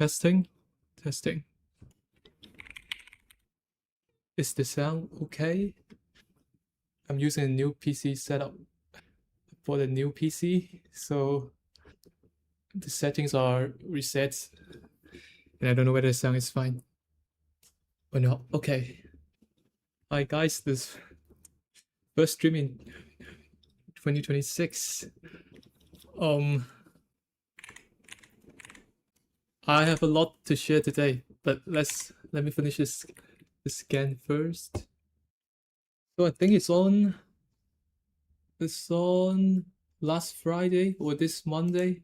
Testing. Is the sound okay? I'm using a new PC setup for the new PC, so the settings are reset, and I don't know whether the sound is fine or not. Okay. Hi guys, this first stream in 2026. I have a lot to share today, but let me finish this scan first. So I think it's on last Friday or this Monday.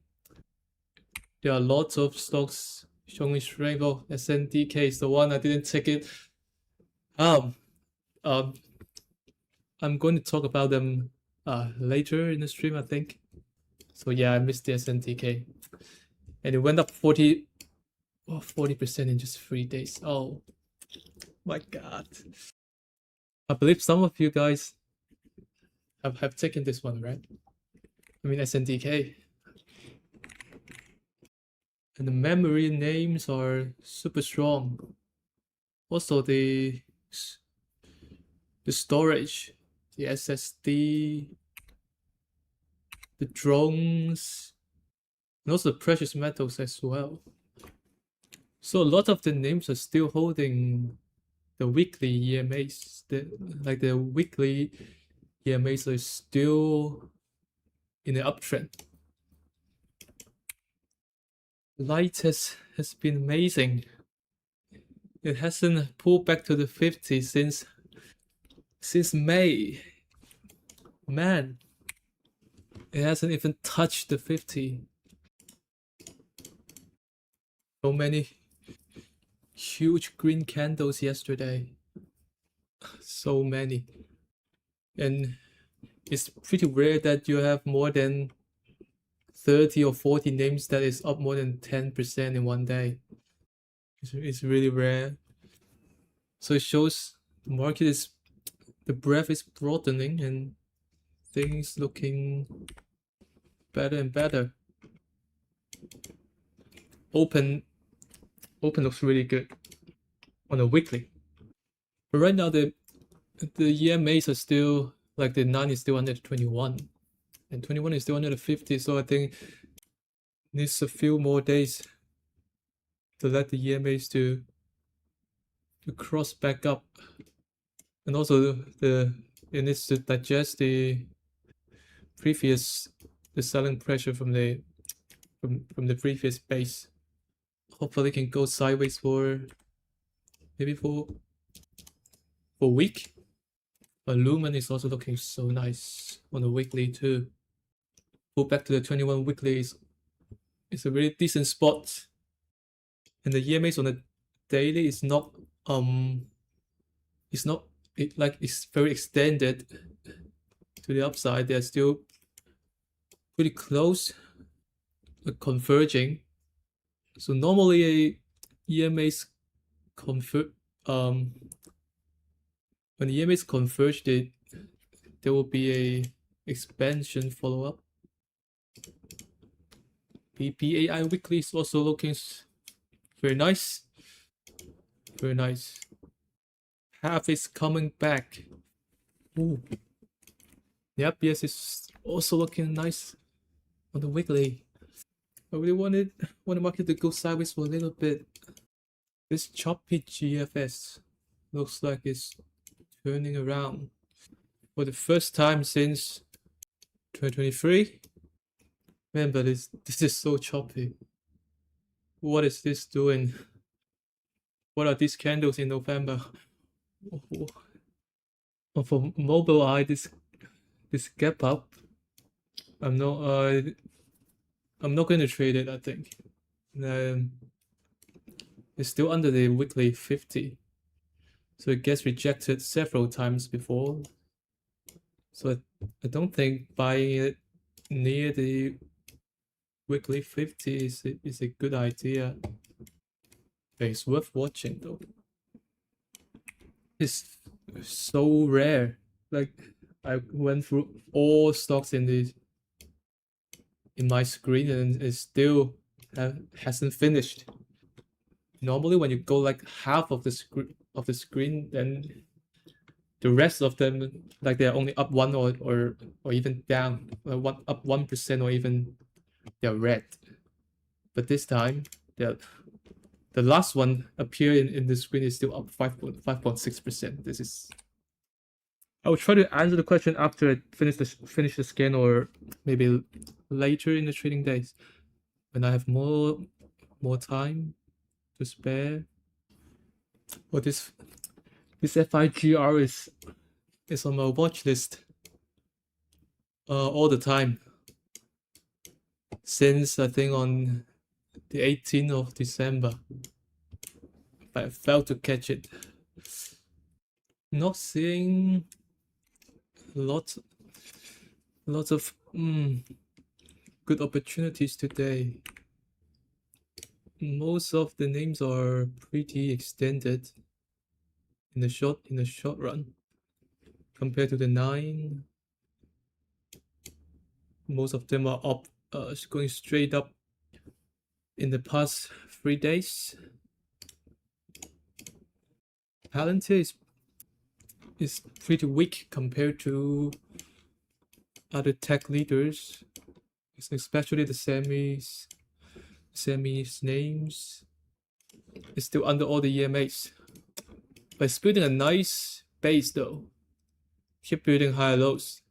There are lots of stocks showing strength. Oh, SNDK is the one I didn't take it. I'm going to talk about them later in the stream, I think. So yeah, I missed the SNDK. And it went up 40% in just 3 days. Oh my god. I believe some of you guys have taken this one, right? I mean SNDK. And the memory names are super strong. Also the storage, the SSD, the drones, and also the precious metals as well. So a lot of the names are still holding the weekly EMAs. The weekly EMAs are still in the uptrend. Light has been amazing. It hasn't pulled back to the 50 since May. Man, it hasn't even touched the 50. So many huge green candles yesterday. So many. And it's pretty rare that you have more than 30 or 40 names that is up more than 10% in one day. It's really rare. So it shows the market is, the breadth is broadening and things looking better and better. Open looks really good on a weekly. But right now the EMAs are still, like the 9 is still under 21. And 21 is still under the 50, so I think needs a few more days to let the EMAs to cross back up. And also it needs to digest the selling pressure from the previous base. Hopefully it can go sideways for maybe for a week. But Lumen is also looking so nice on the weekly too. Pull back to the 21 weekly is a really decent spot. And the EMAs on the daily is not it's very extended to the upside. They're still pretty close, converging. So normally EMAs when the EMAs converge, there will be a expansion follow-up. PPAI weekly is also looking very nice. Very nice. Half is coming back. Ooh. Yep, yes, it's also looking nice on the weekly. I really want the market to go sideways for a little bit. This choppy GFS looks like it's turning around for the first time since 2023. Man, but this is so choppy. What is this doing? What are these candles in November? Oh, for mobile eye, this gap up. I'm not going to trade it, I think. It's still under the weekly 50. So it gets rejected several times before. So I don't think buying it near the weekly 50 is a good idea. But it's worth watching though. It's so rare. Like I went through all stocks in my screen and it still hasn't finished. Normally when you go like half of the screen, then the rest of them, like they're only up 1 or even down, up 1%, or even they're red. But this time, the last one appear in the screen is still up 5.6%. This is. I will try to answer the question after I finish the scan, or maybe later in the trading days when I have more time to spare. Well, this FIGR is on my watch list all the time since I think on the 18th of December. I failed to catch it. Not seeing lots of good opportunities today. Most of the names are pretty extended in the short run compared to the 9. Most of them are up, going straight up in the past 3 days. Palantir is pretty weak compared to other tech leaders, especially the semis names. It's still under all the EMAs, but it's building a nice base though. Keep building higher lows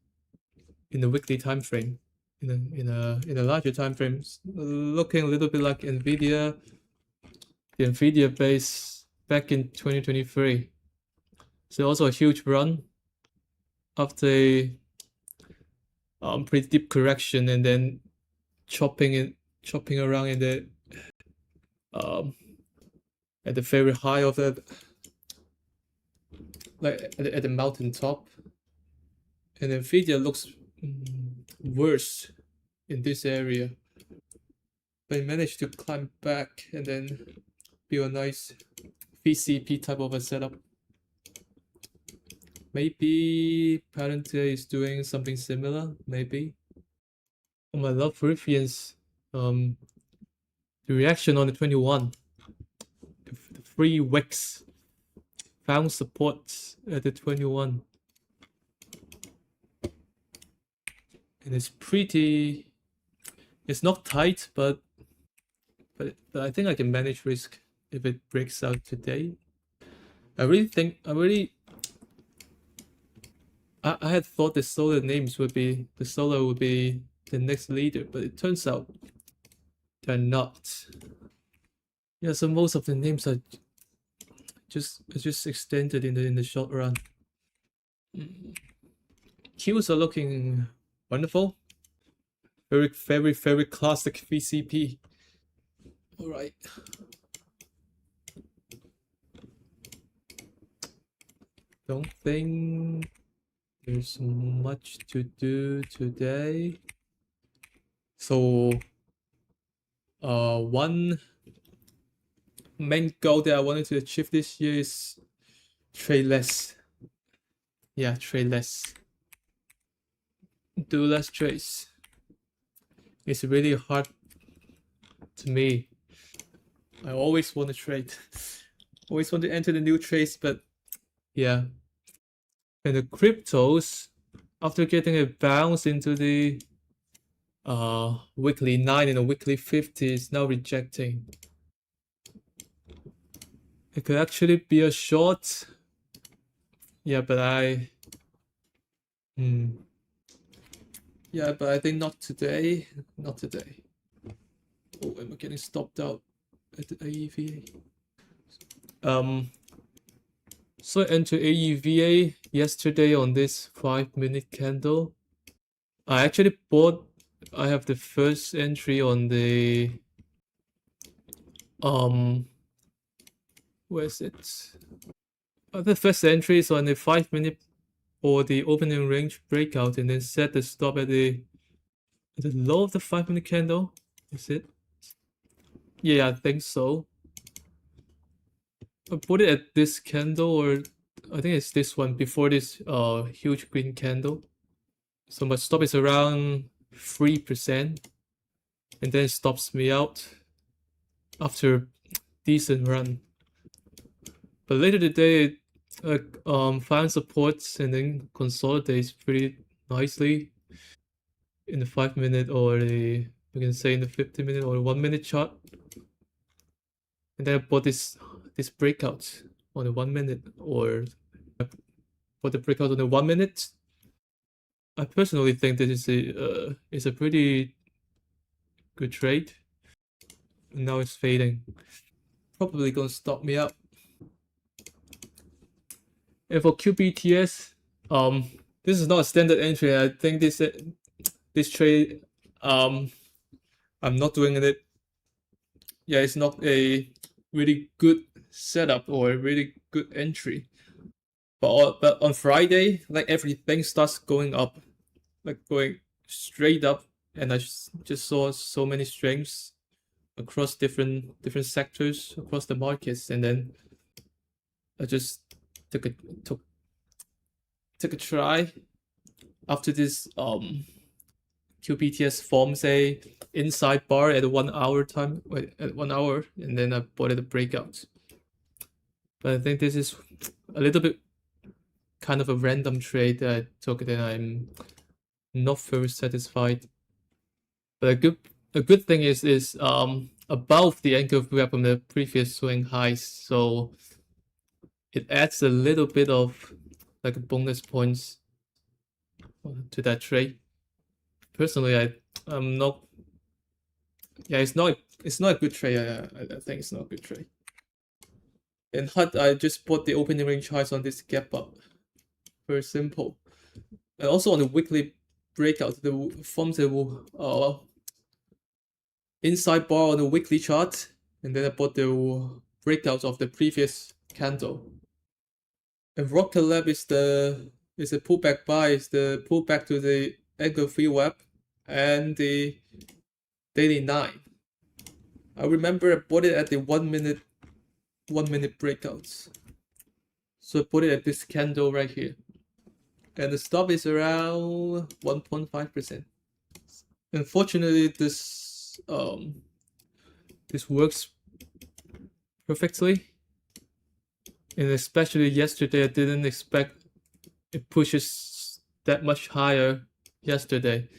in the weekly time frame. In a larger time frame, looking a little bit like Nvidia, the Nvidia base back in 2023. So also a huge run after a pretty deep correction, and then chopping around in the at the very high of that, like at the mountain top. And Nvidia looks worse in this area, but it managed to climb back and then build a nice VCP type of a setup. Maybe Palantir is doing something similar, maybe. Oh, I love Rivian's the reaction on the 21. The 3 wicks found support at the 21. And it's pretty, it's not tight, but I think I can manage risk if it breaks out today. I had thought the solar names would be the next leader, but it turns out they're not. Yeah, so most of the names are just extended in the short run. Qs are looking wonderful. Very classic VCP. All right. Don't think there's much to do today. So, one main goal that I wanted to achieve this year is trade less. Yeah, trade less. Do less trades. It's really hard to me. I always want to trade. Always want to enter the new trades, but yeah. And the cryptos, after getting a bounce into the weekly 9 and a weekly 50, is now rejecting. It could actually be a short. Yeah, but yeah, but I think not today. Not today. Oh, am I getting stopped out at the AEVA? So I entered AEVA yesterday on this 5-minute candle. I actually bought. I have the first entry on the where is it? The first entry is on the 5-minute or the opening range breakout, and then set the stop at the low of the 5-minute candle. Is it? Yeah, I think so. I put it at this candle, or I think it's this one before this huge green candle. So my stop is around 3%, and then it stops me out after decent run. But later today, found supports and then consolidates pretty nicely in the 5-minute or the, you can say in the 50-minute or 1-minute chart. And then I bought this breakout on the 1-minute, or I bought the breakout on the 1-minute. I personally think this is a pretty good trade. And now it's fading. Probably gonna stop me up. And for QBTS, this is not a standard entry. I think this trade, I'm not doing it. Yeah, it's not a really good setup or a really good entry. But on Friday, like everything starts going up, like going straight up, and I just saw so many strengths across different sectors across the markets, and then I just took a try. After this, QBTS forms a inside bar at 1 hour time, at 1 hour, and then I bought it a breakout. But I think this is a little bit kind of a random trade that I took, and I'm not very satisfied. But a good thing is above the anchor gap from the previous swing highs, so it adds a little bit of like bonus points to that trade. Personally, I'm not. Yeah, it's not a good trade. I think it's not a good trade. In HUD, I just bought the opening range highs on this gap up. Very simple. And also on the weekly breakout, the forms a inside bar on the weekly chart, and then I bought the breakout of the previous candle. And Rocket Lab is a pullback buy, is the pullback to the anchor free web and the daily 9. I remember I bought it at the 1-minute breakouts. So I put it at this candle right here. And the stop is around 1.5%. Unfortunately, this works perfectly. And especially yesterday, I didn't expect it pushes that much higher yesterday.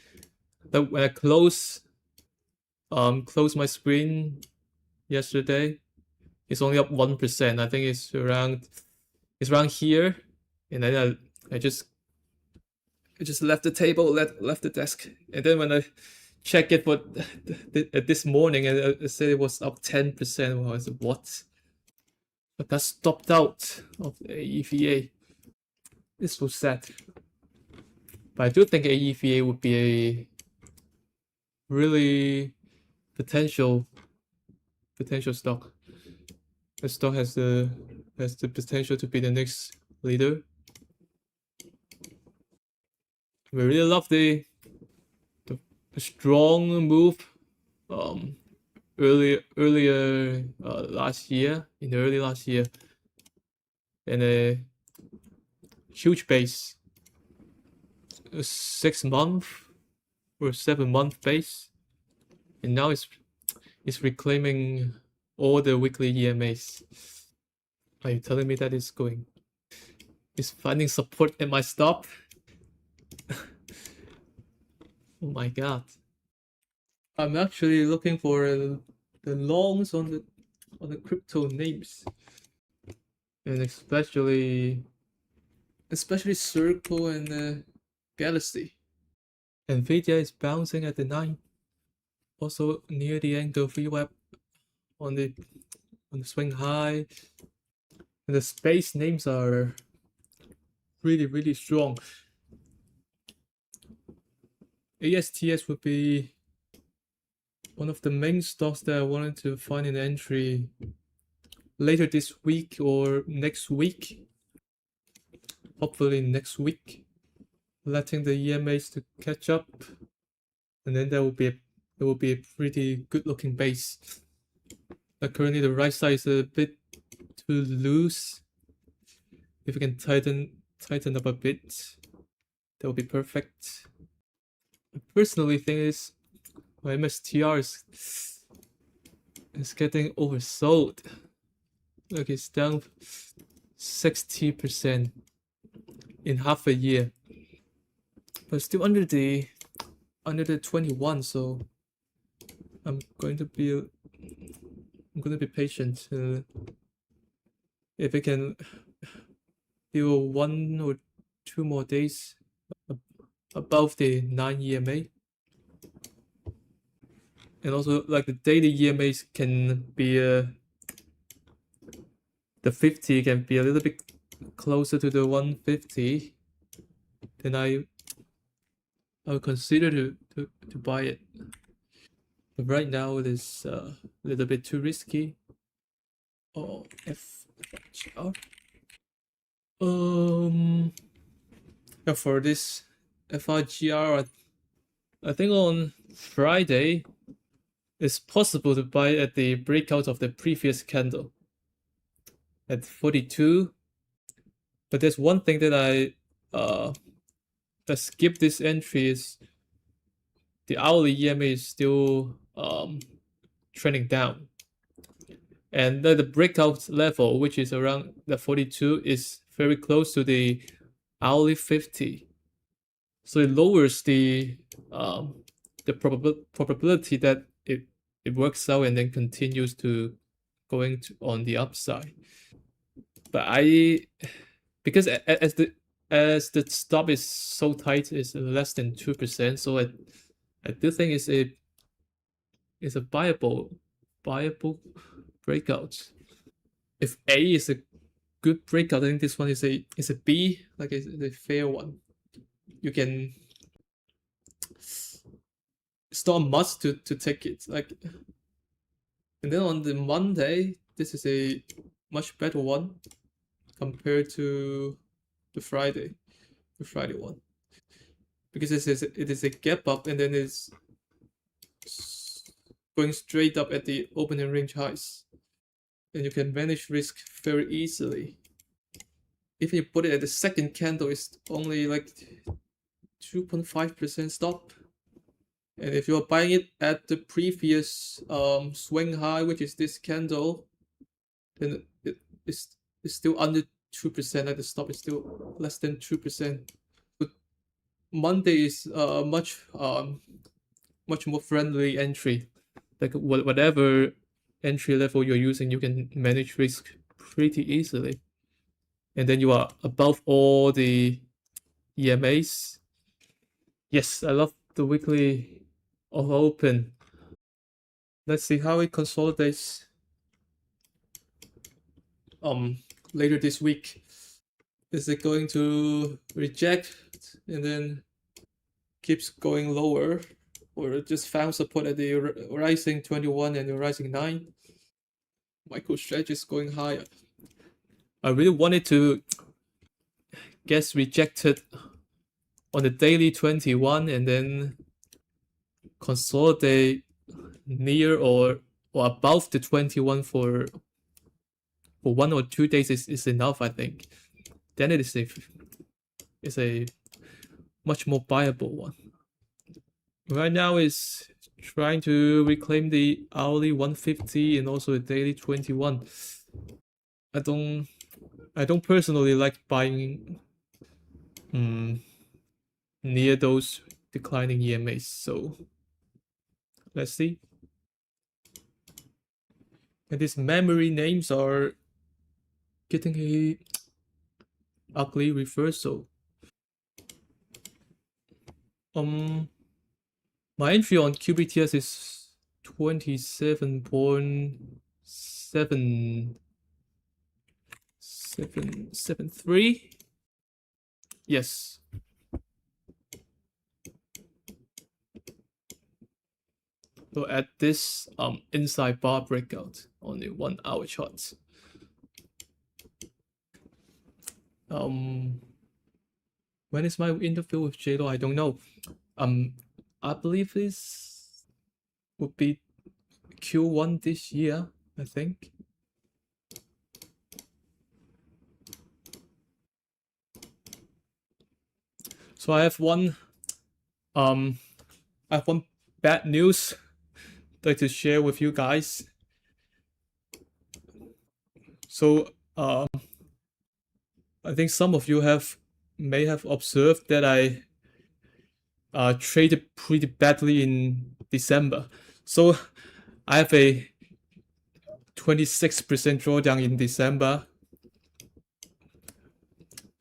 But when I close my screen yesterday, it's only up 1%. I think it's around here, and then I just left the table, left the desk, and then when I check it for this morning, and it said it was up 10%. Well, I said what? But that stopped out of the AEVA. This was sad. But I do think AEVA would be a really potential stock. The stock has the potential to be the next leader. We really love the strong move earlier last year, in the early last year, and a huge base, a 6-month or 7-month base, and now it's reclaiming all the weekly EMAs. Are you telling me that it's finding support at my stop? Oh my god. I'm actually looking for the longs on the crypto names, and especially Circle and Galaxy. Nvidia is bouncing at the 9, also near the anchor VWAP on the swing high, and the space names are really strong. ASTS would be one of the main stocks that I wanted to find an entry later this week or next week. Hopefully next week, letting the EMAs to catch up, and then there will be a pretty good looking base. But currently the right side is a bit too loose. If we can tighten up a bit, that would be perfect. I personally think my MSTR It's getting oversold. Look, it's down 60% in half a year, but still under the 21. So I'm going to be patient. If it can do 1 or 2 more days above the 9 EMA, and also like the daily EMAs can be the 50 can be a little bit closer to the 150, then I'll consider to buy it. But right now it is a little bit too risky. Oh, FGR. Yeah, for this FRGR, I think on Friday it's possible to buy at the breakout of the previous candle at 42. But there's one thing that I skip this entry is the hourly EMA is still trending down, and the breakout level, which is around the 42, is very close to the hourly 50. So it lowers the probability that it works out and then continues to going on the upside. But because as the stop is so tight, it's less than 2%. So I do think it's a viable breakout. If A is a good breakout, I think this one is a B, like it's a fair one. You can. It's not must to take it. Like, and then on the Monday, this is a much better one compared to the Friday one, because it is a gap up and then it's going straight up at the opening range highs, and you can manage risk very easily. If you put it at the second candle, it's only like 2.5% stop. And if you're buying it at the previous swing high, which is this candle, then it's still under 2%. Like the stop is still less than 2%. But Monday is much more friendly entry. Like whatever entry level you're using, you can manage risk pretty easily. And then you are above all the EMAs. Yes, I love the weekly open. Let's see how it consolidates later this week. Is it going to reject and then keeps going lower, or it just found support at the rising 21 and the rising 9? MicroStrategy is going higher. I really wanted to get rejected on the daily 21 and then consolidate near or above the 21 for 1 or 2 days is enough, I think. Then it is a much more viable one. Right now is trying to reclaim the hourly 150 and also the daily 21. I don't personally like buying near those declining EMAs, so let's see. And these memory names are getting a ugly reversal. My entry on QBTS is 27.773. Yes. So at this inside bar breakout on the 1 hour chart. When is my interview with JLo? I don't know. I believe this would be Q1 this year, I think. So I have one bad news I'd like to share with you guys. So I think some of you may have observed that I traded pretty badly in December. So I have a 26% drawdown in December.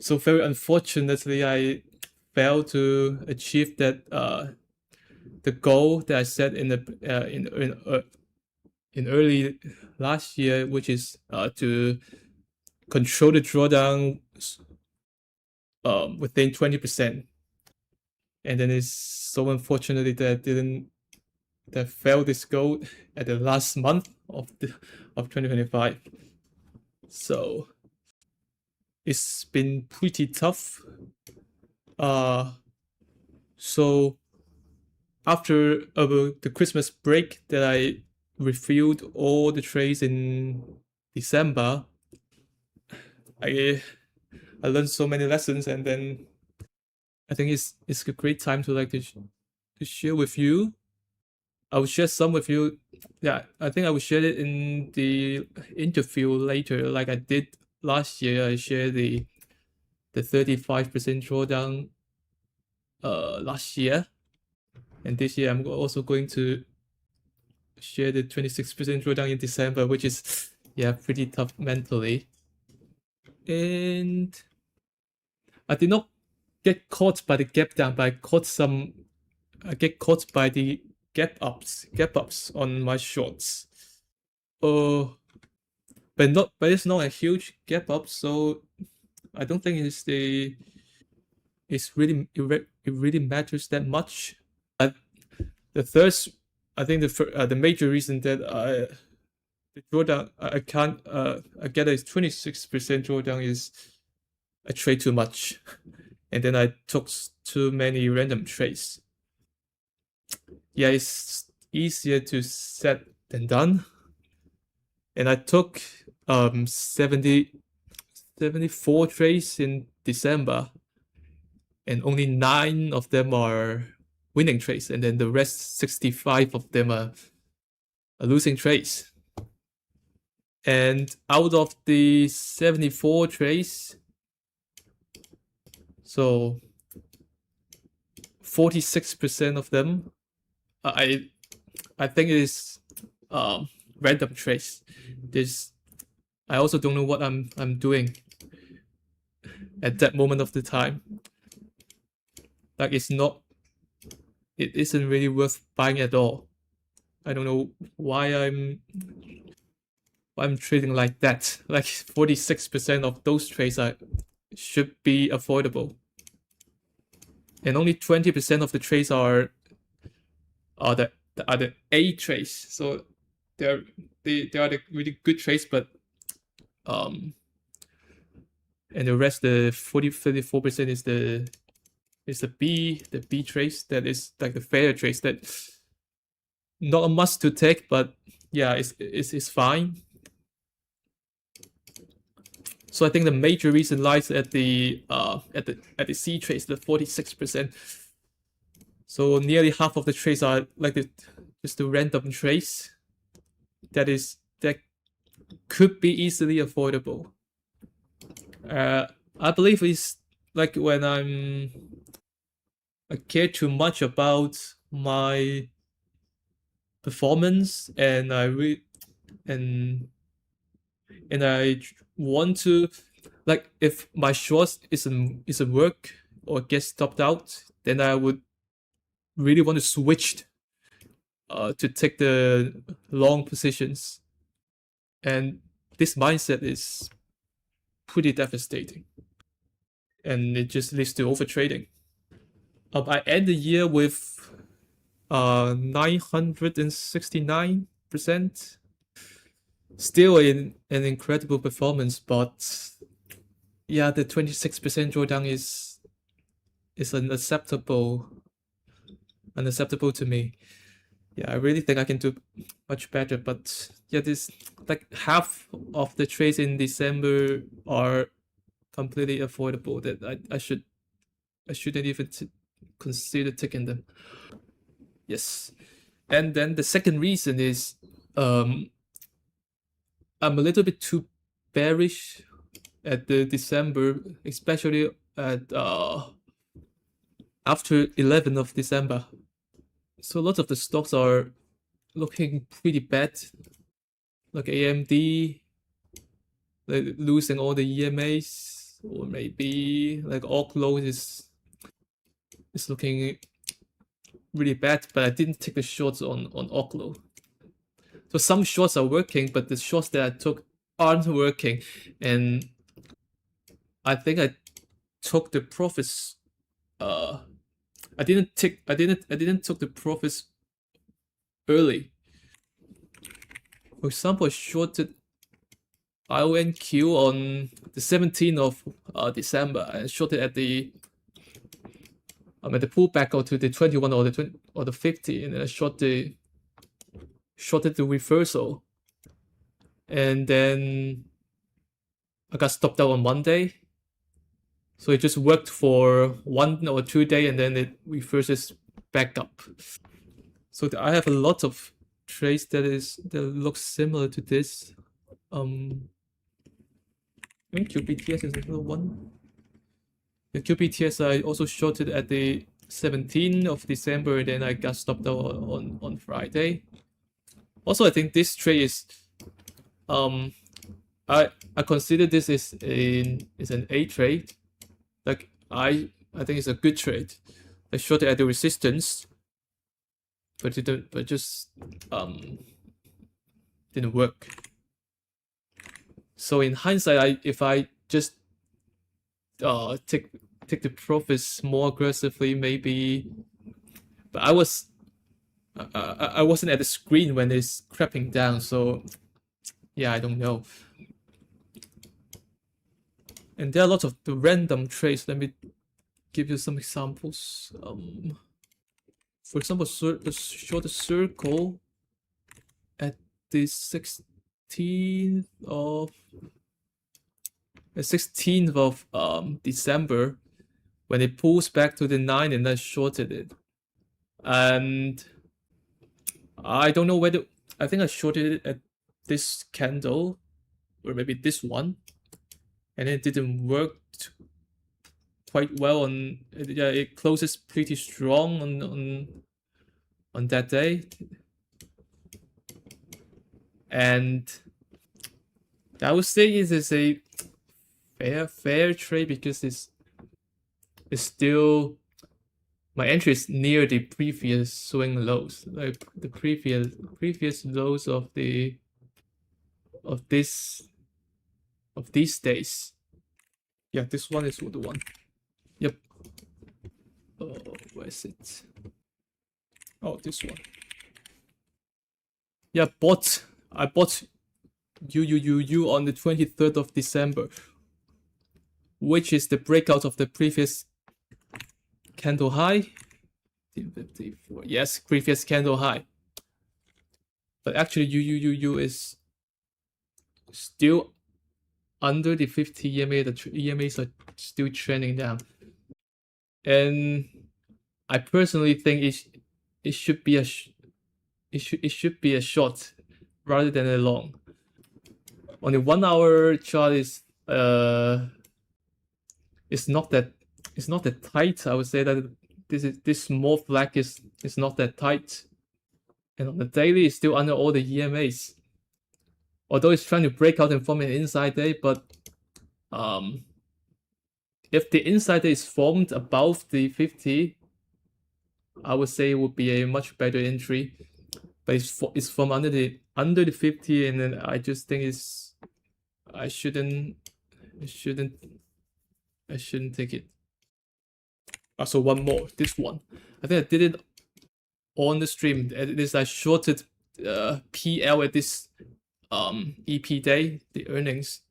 So very unfortunately, I failed to achieve that the goal that I set in early last year, which is to control the drawdown within 20%. And then it's so unfortunately that failed this goal at the last month of 2025. So it's been pretty tough. So after the Christmas break that I reviewed all the trades in December, I learned so many lessons, and then I think it's a great time to share with you. I will share some with you. Yeah, I think I will share it in the interview later, like I did last year. I shared the 35% drawdown last year, and this year I'm also going to share the 26% drawdown in December, which is pretty tough mentally. And I did not get caught by the gap down, but I get caught by the gap ups on my shorts. But it's not a huge gap up, so I don't think it really matters that much. The third, I think the major reason that the drawdown I can't I get a 26% drawdown is I trade too much, and then I took too many random trades. Yeah, it's easier to set than done. And I took 74 trades in December, and only 9 of them are winning trades, and then the rest 65 of them are losing trades. And out of the 74 trades, so 46% of them, I think it is random trades. I also don't know what I'm doing at that moment of the time. Like it isn't really worth buying at all. I don't know why I'm trading like that. Like 46% of those trades should be avoidable, and only 20% of the trades are the A trades. So they are the really good trades, but and the rest, the 34% is the B trades, that is like the fair trades that not a must to take, but yeah, it's fine. So I think the major reason lies at the C trades, the 46%. So nearly half of the trades are like just the random trades that could be easily avoidable. I believe it's like when I care too much about my performance, and I want to, like, if my shorts isn't work or gets stopped out, then I would really want to switch to take the long positions, and this mindset is pretty devastating, and it just leads to overtrading. I end the year with 969%. Still an incredible performance, but yeah, the 26% drawdown is unacceptable to me. Yeah, I really think I can do much better, but yeah, this, like, half of the trades in December are completely avoidable, that I shouldn't even consider taking them. Yes. And then the second reason is I'm a little bit too bearish at the December, especially at after 11th of December. So lots of the stocks are looking pretty bad, like AMD, like losing all the EMAs, or maybe like Oklo is looking really bad. But I didn't take the shorts on Oklo. So some shorts are working, but the shorts that I took aren't working, and I think I took the profits. I didn't took the profits early. For example, I shorted IONQ on the 17th of December. I shorted at the pullback to the 21 or the 20 or the 50, and then I shorted the reversal, and then I got stopped out on Monday. So it just worked for 1 or 2 days, and then it reverses back up. So I have a lot of trades that looks similar to this. I think QPTS is another one. The QPTS I also shorted at the 17th of December, and then I got stopped out on Friday. Also, I think this trade is I consider this is an A trade. Like I think it's a good trade. I shorted at the resistance, but just didn't work. So in hindsight, if I just take the profits more aggressively, maybe. But I wasn't at the screen when it's crapping down, so yeah, I don't know. And there are lots of the random trades. Let me give you some examples. For example, the short circle at the 16th of December, when it pulls back to the 9, and I shorted it. And I don't know whether, I think I shorted it at this candle, or maybe this one, and it didn't work quite well on. Yeah, it closes pretty strong on that day, and I would say it is a fair trade, because it's still, my entry is near the previous swing lows, like the previous lows of these days. Yeah, this one is the one. Yep. Oh, where is it? Oh, this one. Yeah, I bought UUUU on the 23rd of December, which is the breakout of the previous candle high. 54. Yes, previous candle high. But actually, UUUU is still under the 50 EMA. The EMAs are still trending down, and I personally think it should be a short rather than a long. On the 1 hour chart, it's not that tight. I would say that this small flag is not that tight, and on the daily, it's still under all the EMAs. Although it's trying to break out and form an inside day, but if the inside day is formed above the 50, I would say it would be a much better entry. But it's from under the 50, and then I just think I shouldn't take it. Also, one more. This one, I think I did it on the stream. I shorted PL at this EP day, the earnings.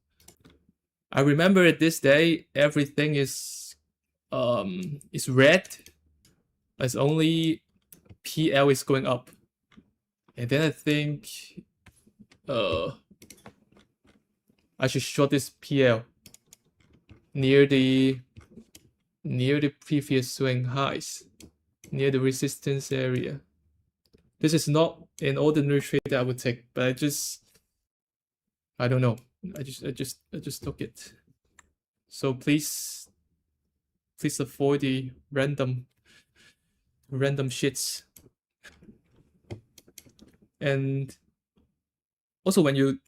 I remember at this day everything is red. It's only PL is going up, and then I think I should short this PL near the previous swing highs, near the resistance area. This is not an ordinary trade that I would take, but I don't know. I just took it. So please avoid the random shits. And also when you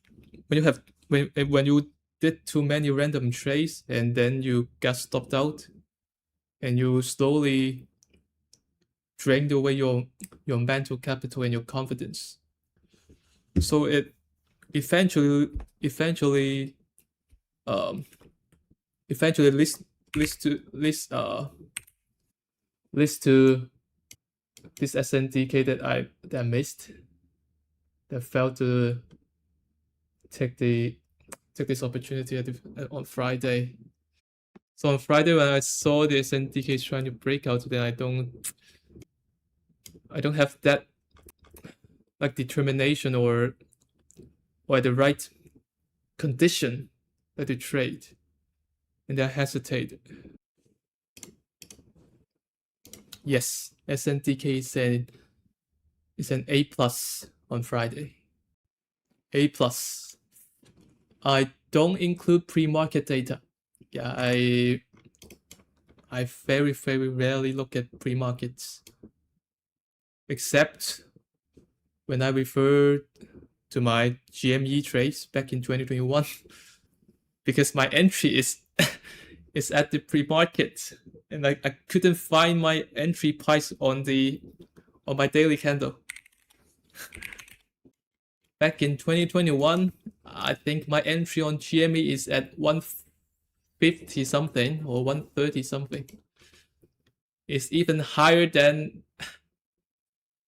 did too many random trades and then you got stopped out and you slowly drained away your mental capital and your confidence. So it eventually leads to this SNDK that I missed, that failed to take this opportunity on Friday. So on Friday when I saw the SNDK trying to break out, then I don't have that like determination or the right condition that to trade, and I hesitated. Yes, SNDK is an A+ on Friday. A+. I don't include pre-market data. Yeah, I very, very rarely look at pre-markets, except when I refer to my GME trades back in 2021, because my entry is is at the pre-market, and I couldn't find my entry price on my daily candle. Back in 2021, I think my entry on GME is at 150 something or 130 something. It's even higher than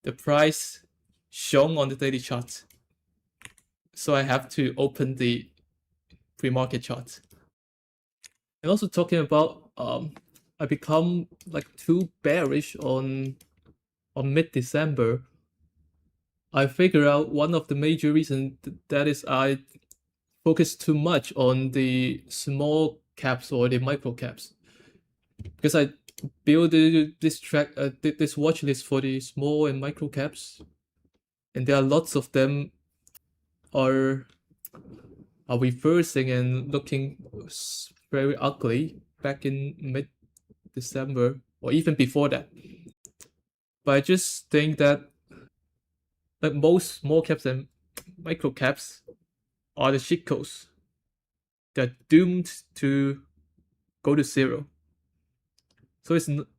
the price shown on the daily chart. So I have to open the pre-market chart. And also talking about I become like too bearish on mid-December. I figure out one of the major reasons that is I focus too much on the small caps or the micro caps, because I build this watch list for the small and micro caps, and there are lots of them are reversing and looking very ugly back in mid-December or even before that. But I just think that like most small caps and micro caps are the shitcoins. They're doomed to go to zero. So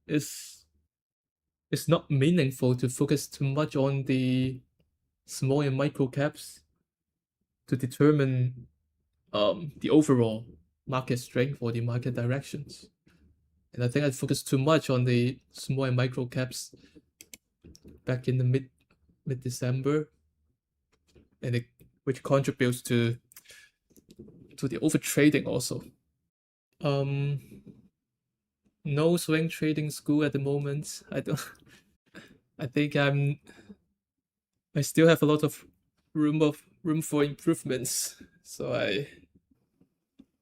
it's not meaningful to focus too much on the small and micro caps to determine the overall market strength or the market directions. And I think I focused too much on the small and micro caps back in the mid-December, and which contributes to the overtrading also. No swing trading school at the moment. I think I still have a lot of room for improvements. So I'm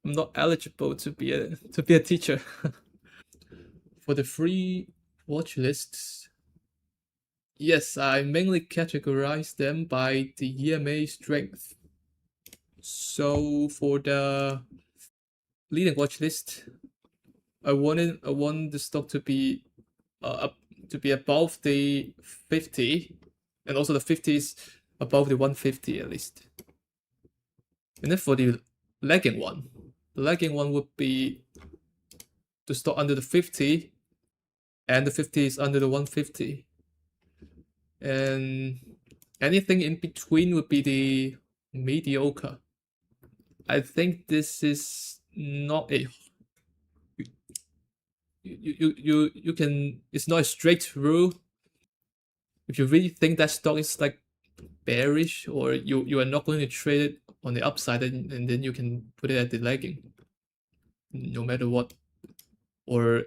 not eligible to be a teacher. For the free watch lists, yes, I mainly categorize them by the EMA strength. So for the leading watch list, I want the stock to be above the 50, and also the 50 is above the 150 at least. And then for the lagging one, would be the stock under the 50, and the 50 is under the 150. And anything in between would be the mediocre. I think this is not a you can, it's not a straight rule. If you really think that stock is like bearish, or you are not going to trade it on the upside, and then you can put it at the lagging no matter what. Or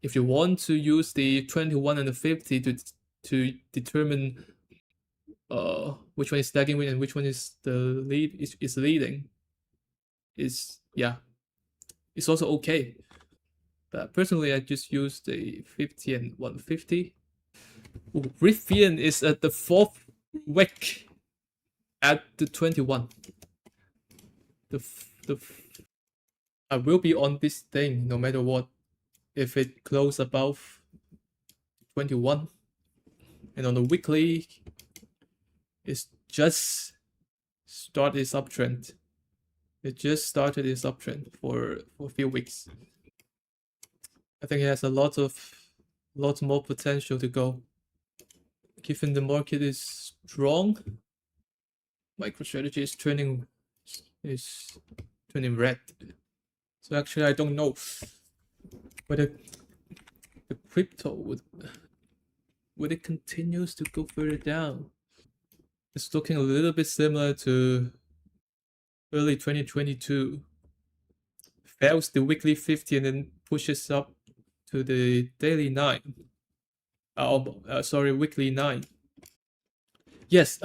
if you want to use the 21 and the 50 to determine which one is lagging and which one is the is leading, it's also okay. But personally, I just use the 50 and 150. Rivian is at the 4th wick at the 21. I will be on this thing no matter what. If it close above 21, and on the weekly, it's just start its uptrend. It just started its uptrend for a few weeks. I think it has a lot more potential to go. Given the market is strong, MicroStrategy is turning red. So actually, I don't know whether the crypto would it continues to go further down. It's looking a little bit similar to early 2022. Fails the weekly 50 and then pushes up to the daily 9. Sorry, weekly 9. Yes,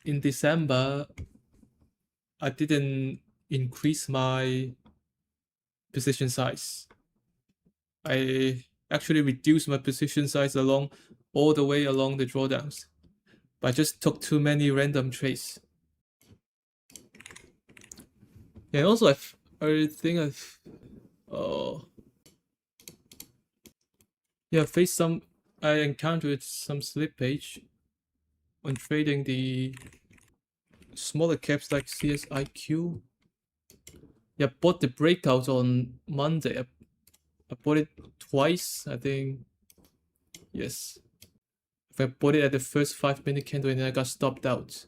in December, I didn't increase my position size. I actually reduced my position size all the way along the drawdowns. But I just took too many random trades. And also, I think I've I encountered some slippage when trading the smaller caps like CSIQ. Yeah, bought the breakout on Monday. I bought it twice, I think. Yes. If I bought it at the first 5-minute candle and then I got stopped out.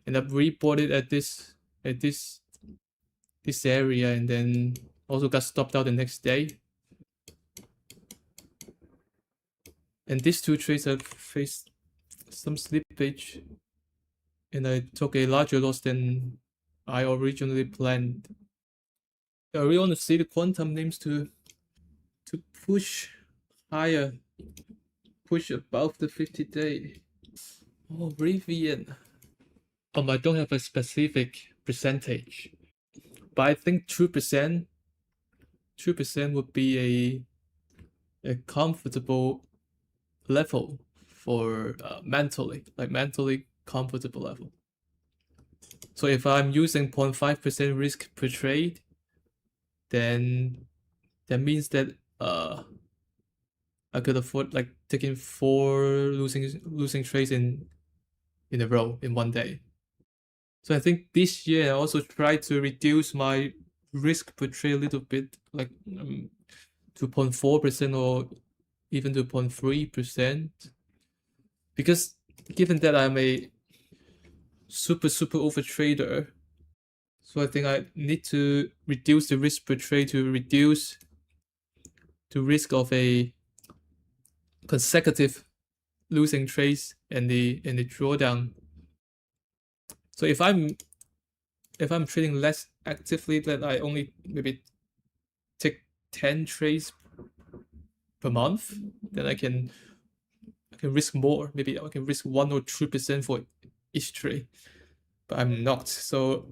And I rebought it at this area and then also got stopped out the next day. And these two trades have faced some slippage, and I took a larger loss than I originally planned. I really want to see the quantum names to push higher, push above the 50-day. Oh, Rivian. I don't have a specific percentage, but I think 2% would be a comfortable level for mentally comfortable level. So if I'm using 0.5% risk per trade, then that means that I could afford like taking 4 losing trades in a row in one day. So I think this year I also try to reduce my risk per trade a little bit, like to 0.4% or even to 0.3%, because given that I'm a super over trader, so I think I need to reduce the risk per trade to reduce the risk of a consecutive losing trades and the drawdown. So if I'm trading less actively, then I only maybe take 10 trades per month, then I can risk more. Maybe I can risk 1 or 2% for each trade, but I'm not. So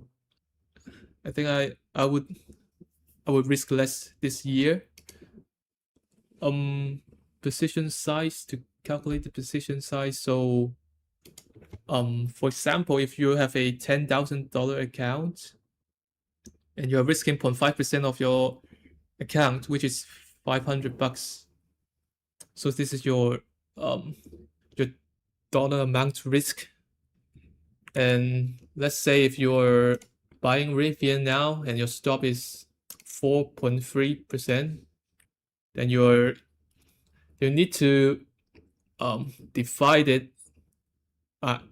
I think I would risk less this year. Position size, to calculate the position size. So for example, if you have a $10,000 account and you're risking 0.5% of your account, which is $500. So this is your dollar amount risk. And let's say if you're buying Rivian now and your stop is 4.3%, then you need to divide it and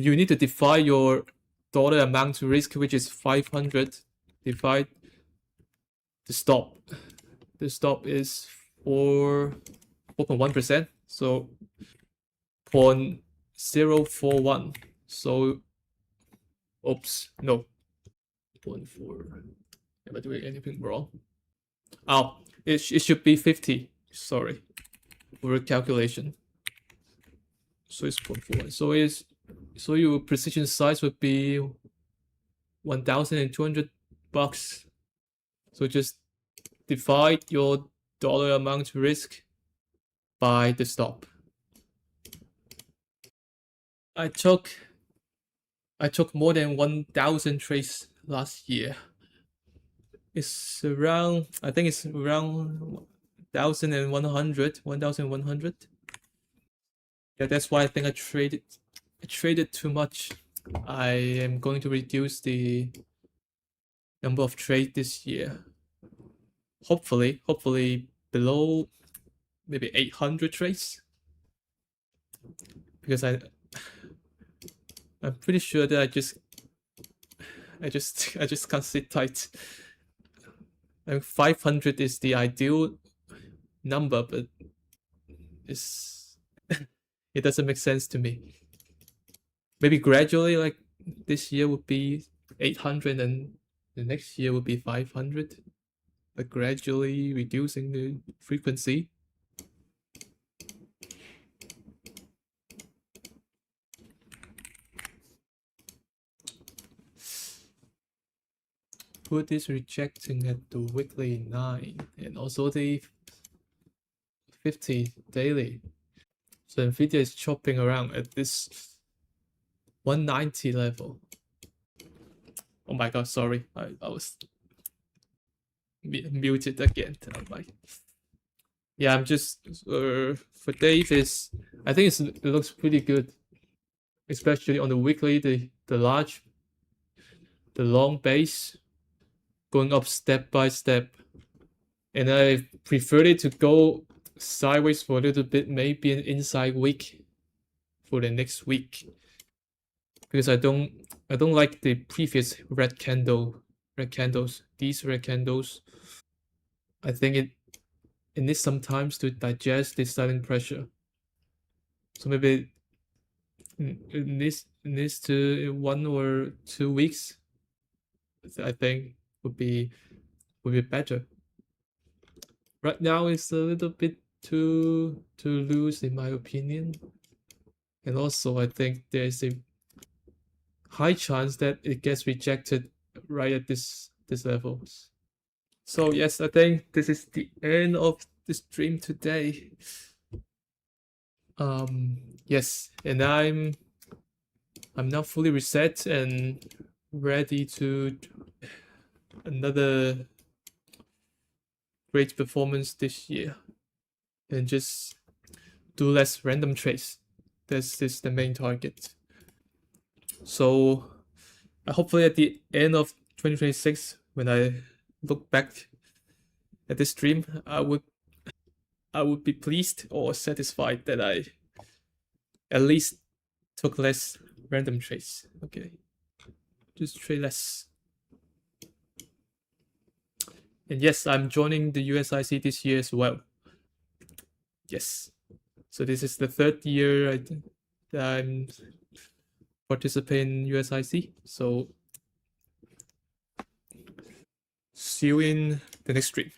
you need to divide your dollar amount risk, which is 500, divide the stop. The stop is 4.1%, so 0.041. So, oops, no, 0.4. Am I doing anything wrong? Oh, it should be 50. Sorry, for calculation. So it's 0.4. So your precision size would be $1,200. So just divide your dollar amount risk by the stop. I took I took more than 1,000 trades last year. It's around, I think it's around 1,100, 1,100. Yeah, that's why I think I traded too much. I am going to reduce the number of trades this year. Hopefully below maybe 800 trades, because I'm pretty sure that I just can't sit tight. I mean, 500 is the ideal number, but it's it doesn't make sense to me. Maybe gradually, like this year would be 800 and the next year would be 500, like gradually reducing the frequency. Put is rejecting at the weekly 9 and also the 50 daily. So Nvidia is chopping around at this 190 level. Oh my god, sorry, I was muted again. Yeah, I'm just for Dave is, I think it looks pretty good, especially on the weekly. The long base going up step by step, and I prefer it to go sideways for a little bit, maybe an inside week for the next week, because I don't like the previous red candles. These red candles, I think it needs some time to digest the selling pressure. So maybe it needs to 1 or 2 weeks. I think would be better. Right now it's a little bit too loose in my opinion, and also I think there's a high chance that it gets rejected right at this levels. So yes, I think this is the end of the stream today. Yes, and I'm now fully reset and ready to another great performance this year, and just do less random trades. This is the main target. So hopefully at the end of 2026, when I look back at this stream, I would be pleased or satisfied that I at least took less random trades. Okay, just trade less. And yes, I'm joining the USIC this year as well. Yes, so this is the 3rd year that I'm participating in USIC. So see you in the next stream.